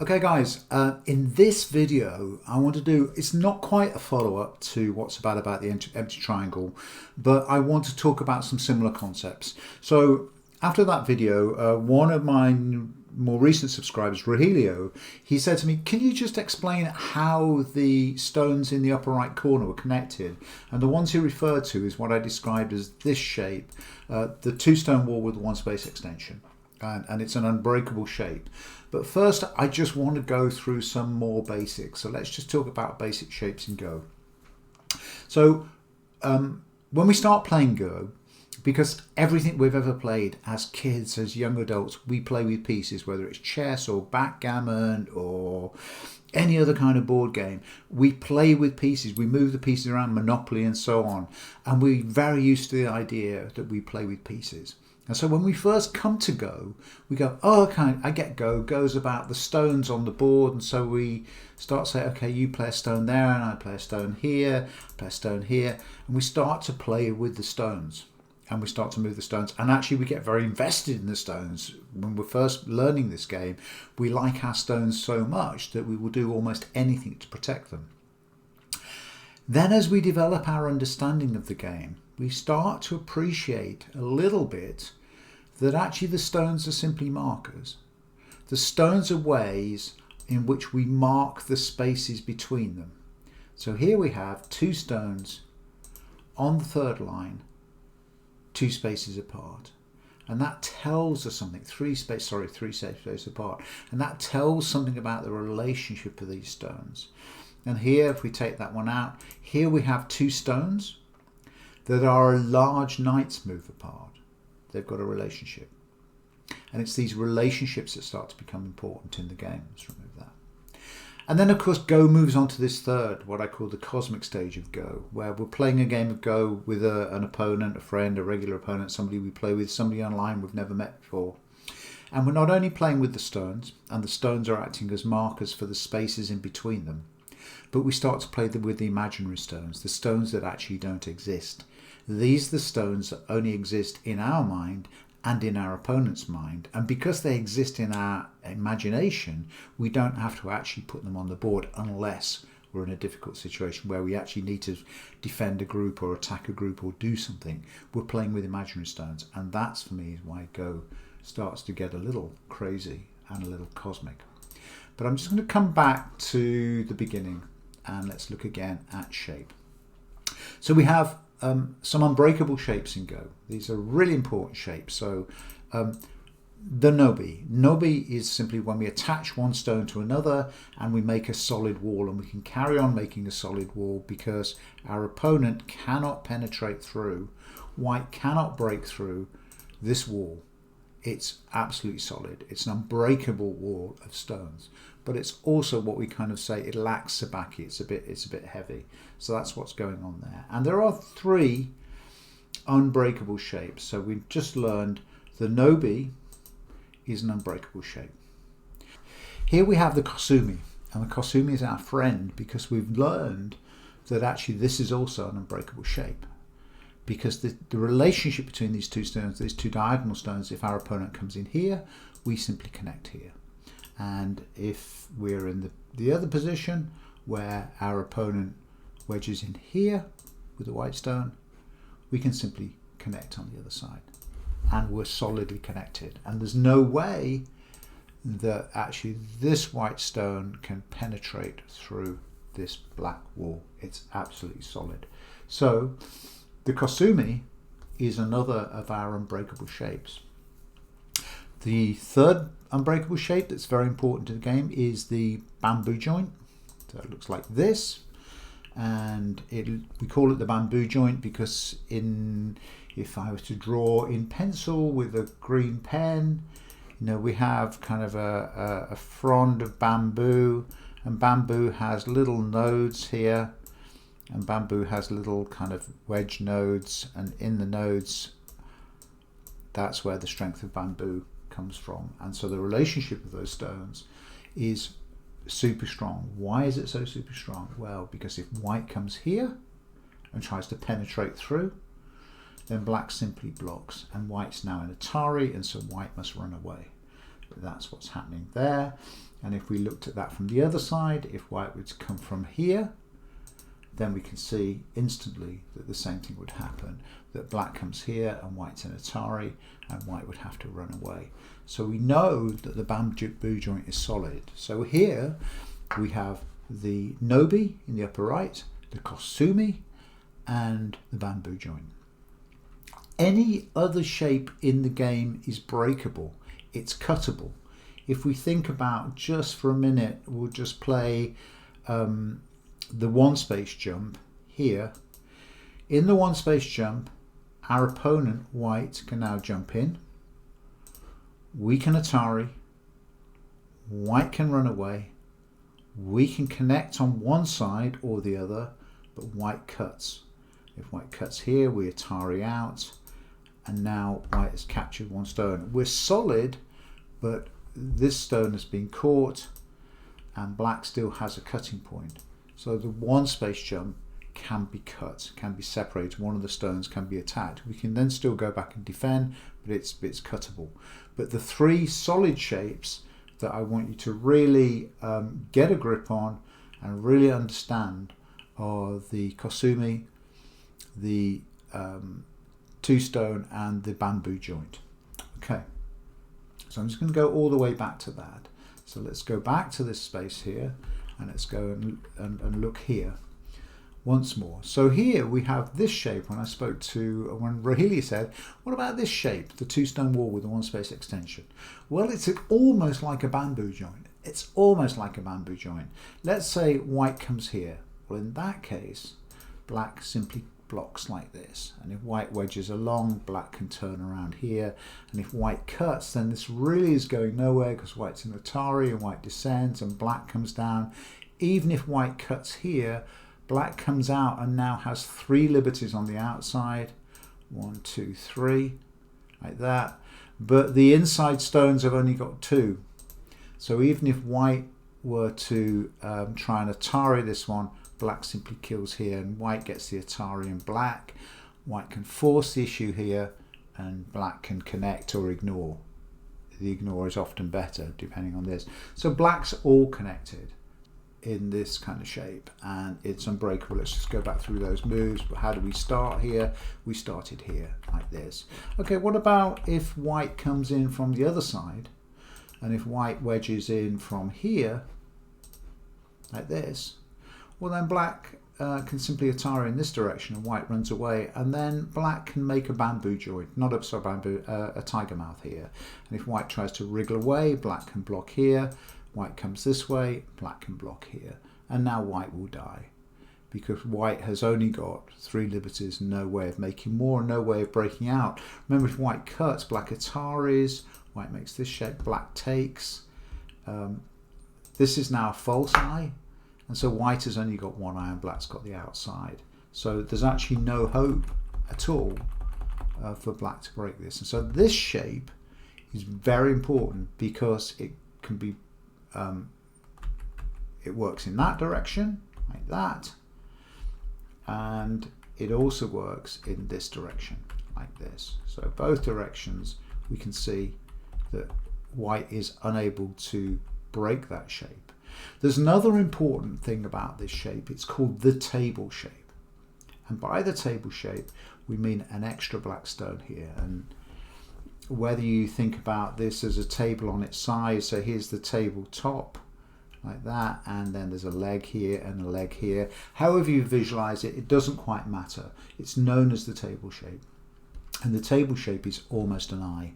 Okay guys, in this video I want to do, it's not quite a follow-up to what's about the empty triangle, but I want to talk about some similar concepts. So after that video, one of my more recent subscribers, Rogelio, he said to me, can you just explain how the stones in the upper right corner were connected? And the ones he referred to is what I described as this shape, the two stone wall with one space extension. And it's an unbreakable shape. But first, I just want to go through some more basics. So let's just talk about basic shapes in Go. So when we start playing Go, because everything we've ever played as kids, as young adults, we play with pieces, whether it's chess or backgammon or any other kind of board game. We play with pieces, we move the pieces around, Monopoly and so on. And we're very used to the idea that we play with pieces. And so when we first come to Go, we go, oh, okay, I get Go. Go's about the stones on the board. And so we start saying, okay, you play a stone there and I play a stone here, play a stone here. And we start to play with the stones and we start to move the stones. And actually we get very invested in the stones. When we're first learning this game, we like our stones so much that we will do almost anything to protect them. Then as we develop our understanding of the game, we start to appreciate a little bit that actually the stones are simply markers. The stones are ways in which we mark the spaces between them. So here we have two stones on the third line, two spaces apart. And that tells us something, three spaces apart. And that tells something about the relationship of these stones. And here, if we take that one out, here we have two stones that are a large knight's move apart. They've got a relationship. And it's these relationships that start to become important in the game. Let's remove that. And then, of course, Go moves on to this third, what I call the cosmic stage of Go, where we're playing a game of Go with an opponent, a friend, a regular opponent, somebody we play with, somebody online we've never met before. And we're not only playing with the stones, and the stones are acting as markers for the spaces in between them, but we start to play with the imaginary stones, the stones that actually don't exist. These are the stones that only exist in our mind and in our opponent's mind. And because they exist in our imagination, we don't have to actually put them on the board unless we're in a difficult situation where we actually need to defend a group or attack a group or do something. We're playing with imaginary stones. And that's, for me, is why Go starts to get a little crazy and a little cosmic. But I'm just going to come back to the beginning and let's look again at shape. So we have some unbreakable shapes in Go. These are really important shapes. So the Nobi. Nobi is simply when we attach one stone to another and we make a solid wall, and we can carry on making a solid wall because our opponent cannot penetrate through, white cannot break through this wall. It's absolutely solid. It's an unbreakable wall of stones. But it's also what we kind of say, it lacks sabaki. It's a bit heavy. So that's what's going on there. And there are three unbreakable shapes. So we've just learned the Nobi is an unbreakable shape. Here we have the Kosumi. And the Kosumi is our friend because we've learned that actually this is also an unbreakable shape. Because the relationship between these two stones, these two diagonal stones, if our opponent comes in here, we simply connect here. And if we're in the other position where our opponent wedges in here with the white stone, we can simply connect on the other side. And we're solidly connected. And there's no way that actually this white stone can penetrate through this black wall. It's absolutely solid. So the Kosumi is another of our unbreakable shapes. The third unbreakable shape that's very important to the game is the bamboo joint. So it looks like this, and we call it the bamboo joint because if I was to draw in pencil with a green pen, we have kind of a frond of bamboo, and bamboo has little nodes here, and bamboo has little kind of wedge nodes, and in the nodes, that's where the strength of bamboo comes from. And so the relationship of those stones is super strong. Why is it so super strong? Well, because if white comes here and tries to penetrate through, then black simply blocks, and white's now in Atari, and so white must run away. that's what's happening there. And if we looked at that from the other side, if white would come from here, then we can see instantly that the same thing would happen, that black comes here and white's in Atari, and white would have to run away. So we know that the bamboo joint is solid. So here we have the Nobi in the upper right, the Kosumi, and the bamboo joint. Any other shape in the game is breakable, it's cuttable. If we think about, just for a minute, we'll just play the one space jump here. In the one space jump, our opponent, white, can now jump in. We can Atari. White can run away. We can connect on one side or the other, but white cuts. If white cuts here, we Atari out, and now white has captured one stone. We're solid, but this stone has been caught, and black still has a cutting point. So the one space jump can be cut, can be separated. One of the stones can be attacked. We can then still go back and defend, but it's cuttable. But the three solid shapes that I want you to really get a grip on and really understand are the Kosumi, the two stone, and the bamboo joint. Okay, so I'm just going to go all the way back to that. So let's go back to this space here, and let's go and look here once more. So here we have this shape. When Rahili said, what about this shape, the two stone wall with the one space extension? Well, it's almost like a bamboo joint. It's almost like a bamboo joint. Let's say white comes here. Well, in that case, black simply blocks like this. And if white wedges along, black can turn around here. And if white cuts, then this really is going nowhere, because white's in Atari and white descends and black comes down. Even if white cuts here, black comes out and now has three liberties on the outside. 1, 2, 3, like that. But the inside stones have only got 2. So even if white were to try and Atari this one, black simply kills here, and white gets the Atari in black. White can force the issue here, and black can connect or ignore. The ignore is often better, depending on this. So black's all connected in this kind of shape, and it's unbreakable. Let's just go back through those moves. But how do we start here? We started here like this. Okay, what about if white comes in from the other side, and if white wedges in from here like this? Well, then black can simply Atari in this direction, and white runs away, and then black can make a bamboo joint, not a tiger mouth here. And if white tries to wriggle away, black can block here. White comes this way, black can block here, and now white will die, because white has only got 3 liberties, no way of making more, no way of breaking out. Remember, if white cuts, black Ataris, white makes this shape, black takes. This is now a false eye, and so white has only got one eye and black's got the outside. So there's actually no hope at all for black to break this. And so this shape is very important, because it can be it works in that direction, like that, and it also works in this direction, like this. So both directions, we can see that white is unable to break that shape. There's another important thing about this shape. It's called the table shape, and by the table shape we mean an extra black stone here. And whether you think about this as a table on its side, so here's the table top like that, and then there's a leg here and a leg here. However you visualize it, it doesn't quite matter. It's known as the table shape, and the table shape is almost an eye.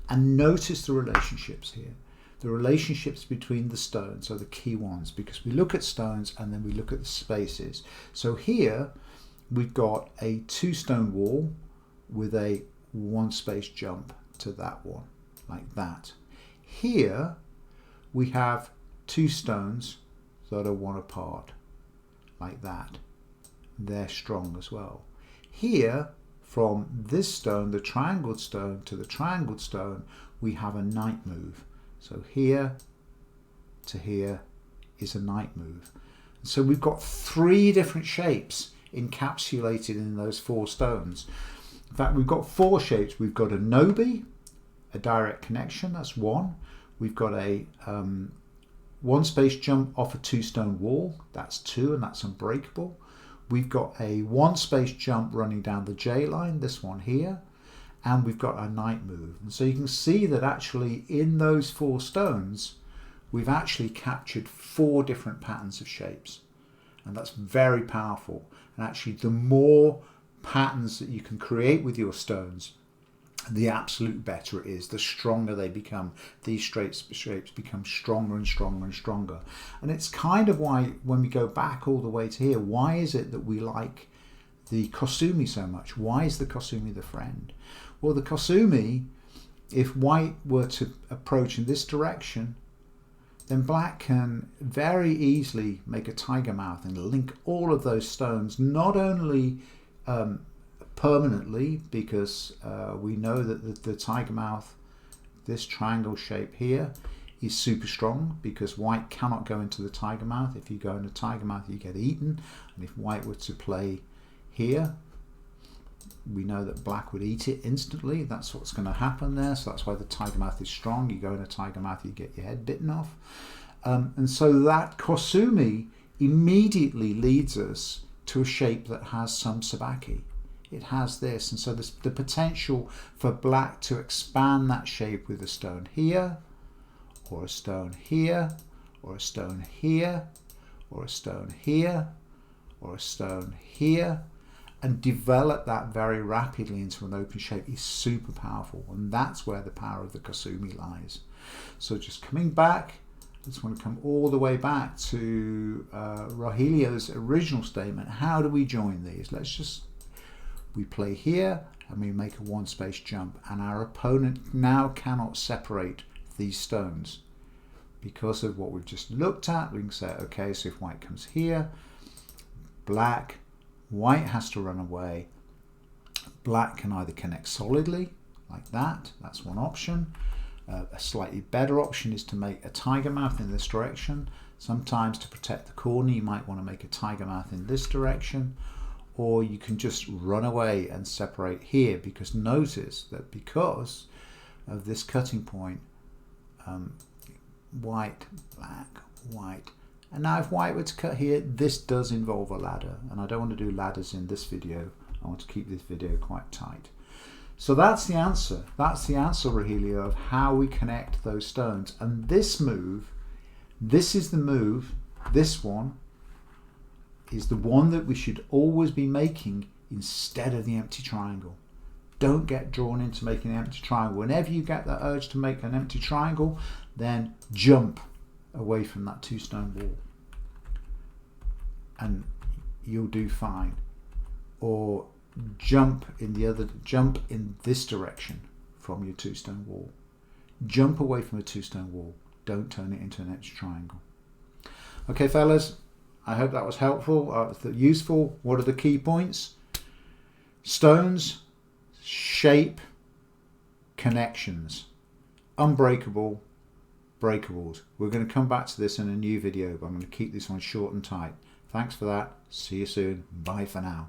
And notice the relationships here, the relationships between the stones are the key ones, because we look at stones and then we look at the spaces. So here we've got a 2 stone wall with a 1 space jump to that one, like that. Here we have 2 stones that are 1 apart, like that. They're strong as well. Here, from this stone, the triangled stone, to the triangled stone, we have a knight move. So here to here is a knight move. And so we've got 3 different shapes encapsulated in those 4 stones. In fact, we've got 4 shapes. We've got a Nobi, a direct connection, that's 1. We've got a one space jump off a 2 stone wall. That's 2, and that's unbreakable. We've got a 1 space jump running down the J line, this one here, and we've got a knight move. And so you can see that actually in those 4 stones, we've actually captured 4 different patterns of shapes. And that's very powerful. And actually the more patterns that you can create with your stones, the absolute better it is, the stronger they become. These shapes become stronger and stronger and stronger. And it's kind of why, when we go back all the way to here, why is it that we like the Kosumi so much? Why is the Kosumi the friend? Well, the Kosumi, if white were to approach in this direction, then black can very easily make a tiger mouth and link all of those stones, not only permanently, because we know that the tiger mouth, this triangle shape here, is super strong, because white cannot go into the tiger mouth. If you go into tiger mouth, you get eaten. And if white were to play here, we know that black would eat it instantly. That's what's going to happen there. So that's why the tiger mouth is strong. You go in a tiger mouth, you get your head bitten off. And so that Kosumi immediately leads us to a shape that has some sabaki. It has this, and so the potential for black to expand that shape with a stone here, or a stone here, or a stone here, or a stone here, or a stone here, and develop that very rapidly into an open shape is super powerful. And that's where the power of the Kosumi lies. So just coming back, I just want to come all the way back to Rogelio's original statement. How do we join these? We play here and we make a 1 space jump, and our opponent now cannot separate these stones because of what we've just looked at. We can say, okay, so if white comes here, white has to run away. Black can either connect solidly like that. That's one option. A slightly better option is to make a tiger mouth in this direction. Sometimes to protect the corner, you might want to make a tiger mouth in this direction, or you can just run away and separate here, because notice that because of this cutting point, white, black, white. And now if white were to cut here, this does involve a ladder, and I don't want to do ladders in this video. I want to keep this video quite tight. So that's the answer. That's the answer, Rogelio, of how we connect those stones. And this move, this is the move, this one is the one that we should always be making instead of the empty triangle. Don't get drawn into making an empty triangle. Whenever you get that urge to make an empty triangle, then jump away from that 2 stone wall and you'll do fine. Or jump in this direction from your 2 stone wall. Jump away from a 2 stone wall. Don't turn it into an empty triangle. Okay, fellas, I hope that was helpful, useful. What are the key points? Stones, shape, connections, unbreakable, breakables. We're going to come back to this in a new video, but I'm going to keep this one short and tight. Thanks for that. See you soon. Bye for now.